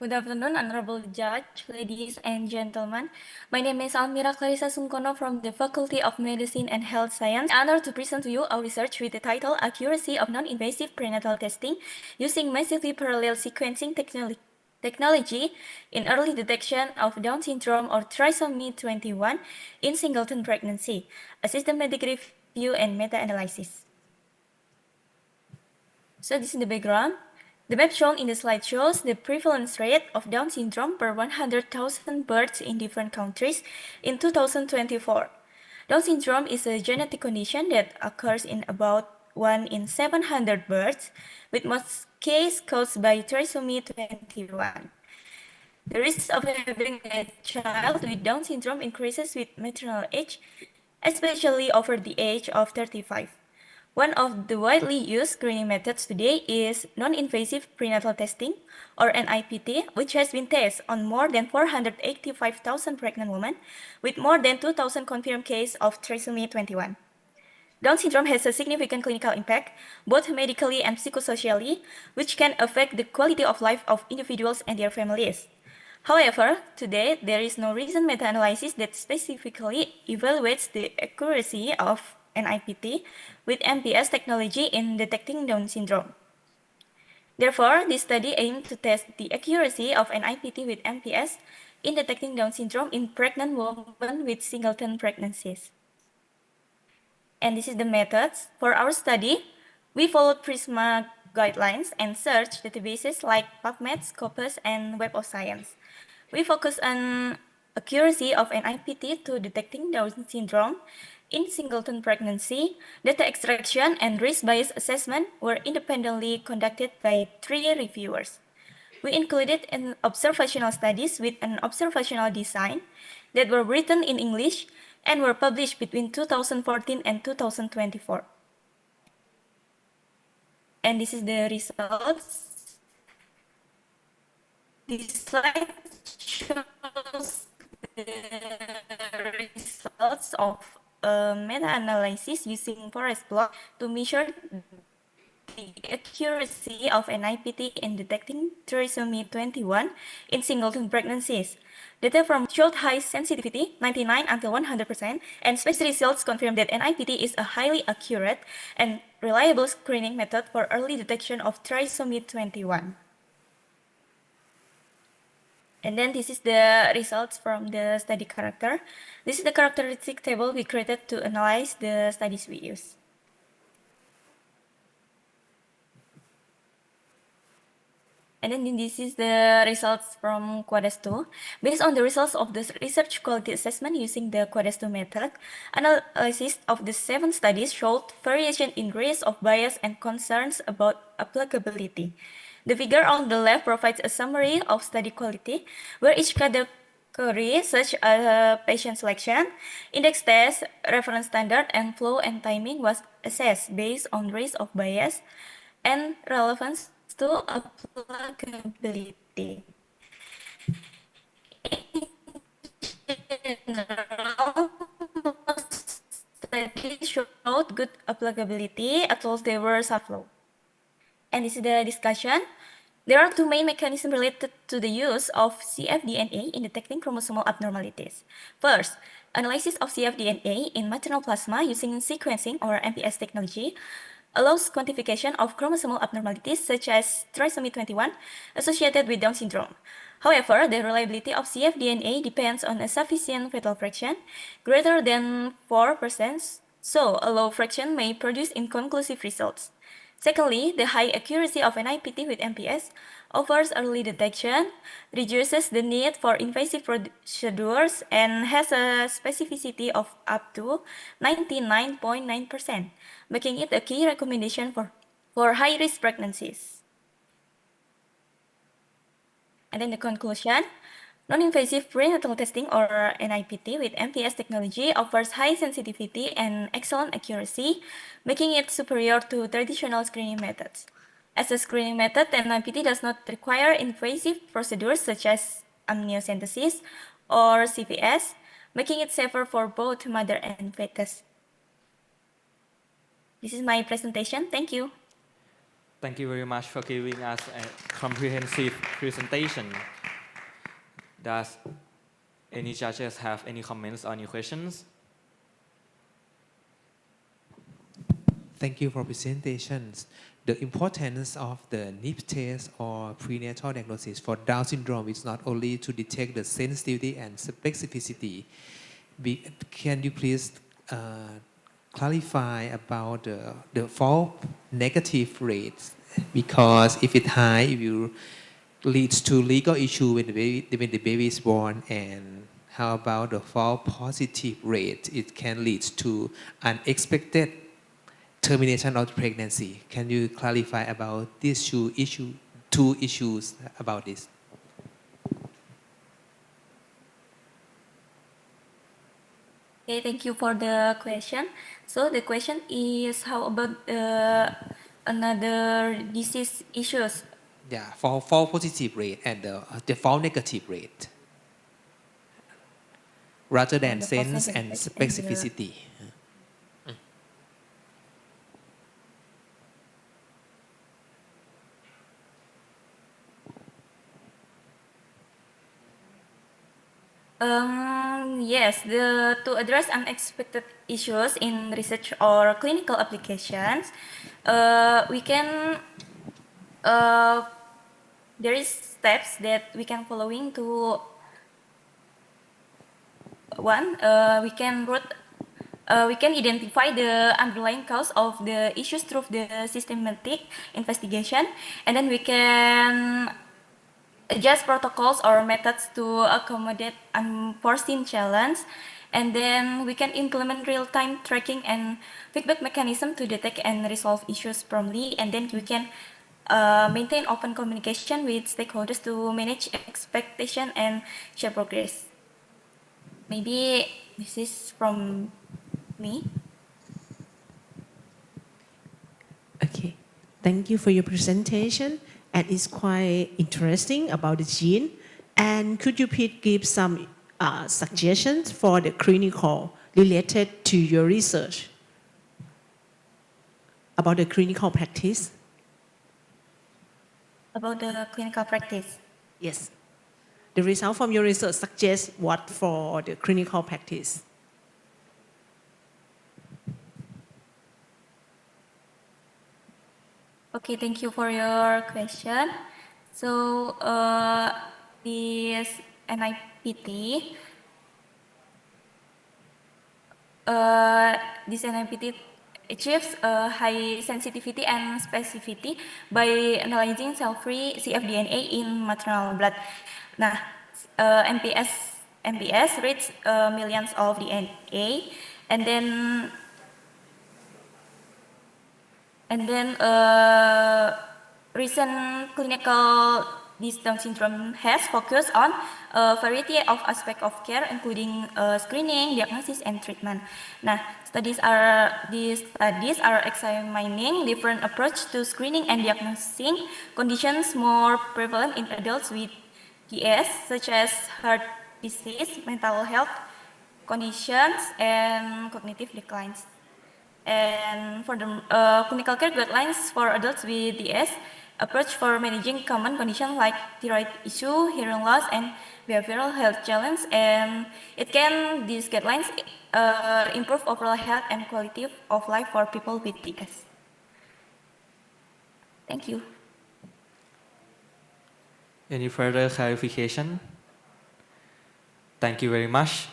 Good afternoon, Honorable Judge, ladies and gentlemen. My name is Almira Clarissa Sungkono from the Faculty of Medicine and Health Science. I'm honored to present to you our research with the title Accuracy of Non-Invasive Prenatal Testing Using Massively Parallel Sequencing Technology in Early Detection of Down Syndrome or Trisomy 21 in Singleton Pregnancy, a systematic review and meta-analysis. So this is the background. The map shown in the slide shows the prevalence rate of Down syndrome per 100,000 births in different countries in 2024. Down syndrome is a genetic condition that occurs in about 1 in 700 births, with most cases caused by trisomy 21. The risk of having a child with Down syndrome increases with maternal age, especially over the age of 35. One of the widely used screening methods today is non-invasive prenatal testing, or NIPT, which has been tested on more than 485,000 pregnant women, with more than 2,000 confirmed cases of trisomy 21. Down syndrome has a significant clinical impact, both medically and psychosocially, which can affect the quality of life of individuals and their families. However, today there is no recent meta-analysis that specifically evaluates the accuracy of NIPT with MPS technology in detecting Down syndrome. Therefore, this study aimed to test the accuracy of NIPT with MPS in detecting Down syndrome in pregnant women with singleton pregnancies. And this is the methods. For our study, we followed PRISMA guidelines and search databases like PubMed, Scopus, and Web of Science. We focus on accuracy of NIPT to detecting Down syndrome in singleton pregnancy. Data extraction and risk-based assessment were independently conducted by 3 reviewers. We included observational studies with an observational design that were written in English and were published between 2014 and 2024. And this is the results. This slide shows the results of a meta-analysis using forest plot to measure the accuracy of NIPT in detecting trisomy 21 in singleton pregnancies. Data from showed high sensitivity, 99 until 100%, and specific results confirm that NIPT is a highly accurate and reliable screening method for early detection of trisomy 21. And then this is the results from the study character. This is the characteristic table we created to analyze the studies we use. And then this is the results from QUADAS-2. Based on the results of the research quality assessment using the QUADAS-2 method, analysis of the 7 studies showed variation in risk of bias and concerns about applicability. The figure on the left provides a summary of study quality, where each category, such as patient selection, index test, reference standard, and flow and timing, was assessed based on risk of bias and relevance to applicability. In general, most studies showed good applicability, although there were some flaws. And this is the discussion. There are 2 main mechanisms related to the use of cfDNA in detecting chromosomal abnormalities. First, analysis of cfDNA in maternal plasma using sequencing or MPS technology allows quantification of chromosomal abnormalities such as trisomy 21 associated with Down syndrome. However, the reliability of cfDNA depends on a sufficient fetal fraction greater than 4%, so a low fraction may produce inconclusive results. Secondly, the high accuracy of NIPT with MPS offers early detection, reduces the need for invasive procedures, and has a specificity of up to 99.9%, making it a key recommendation for high-risk pregnancies. And then the conclusion. Non-invasive prenatal testing or NIPT with MPS technology offers high sensitivity and excellent accuracy, making it superior to traditional screening methods. As a screening method, NIPT does not require invasive procedures such as amniocentesis or CVS, making it safer for both mother and fetus. This is my presentation. Thank you. Thank you very much for giving us a comprehensive presentation. Does any judges have any comments on your questions? Thank you for presentations. The importance of the NIP test or prenatal diagnosis for Down syndrome is not only to detect the sensitivity and specificity. Can you please clarify about the false negative rates? Because if it's high, it will lead to legal issue when the baby is born. And how about the false positive rate? It can lead to unexpected termination of pregnancy. Can you clarify about these two issues about this? Okay, thank you for the question. So the question is how about another disease issues? Yeah, false positive rate and the false negative rate, rather than The false sense negative and rate and the specificity. Yes, to address unexpected issues in research or clinical applications, we can there is steps that we can following to one. We can identify the underlying cause of the issues through the systematic investigation, and then we can adjust protocols or methods to accommodate unforeseen challenge, and then we can implement real-time tracking and feedback mechanism to detect and resolve issues promptly, and then we can maintain open communication with stakeholders to manage expectation and share progress. Maybe this is from me. Okay, thank you for your presentation, and it's quite interesting about the gene. And could you please give some suggestions for the clinical related to your research about the clinical practice? About the clinical practice. Yes, the result from your research suggests what for the clinical practice? Okay, thank you for your question. So, this NIPT, this NIPT achieves high sensitivity and specificity by analyzing cell-free cfDNA in maternal blood. Nah, MPS reads millions of DNA, and then recent clinical this Down syndrome has focused on a variety of aspects of care, including screening, diagnosis, and treatment. Nah, these studies are examining different approaches to screening and diagnosing conditions more prevalent in adults with DS, such as heart disease, mental health conditions, and cognitive declines. And for the clinical care guidelines for adults with DS, approach for managing common conditions like thyroid issue, hearing loss, and behavioral health challenge. And these guidelines improve overall health and quality of life for people with DS. Thank you. Any further clarification? Thank you very much.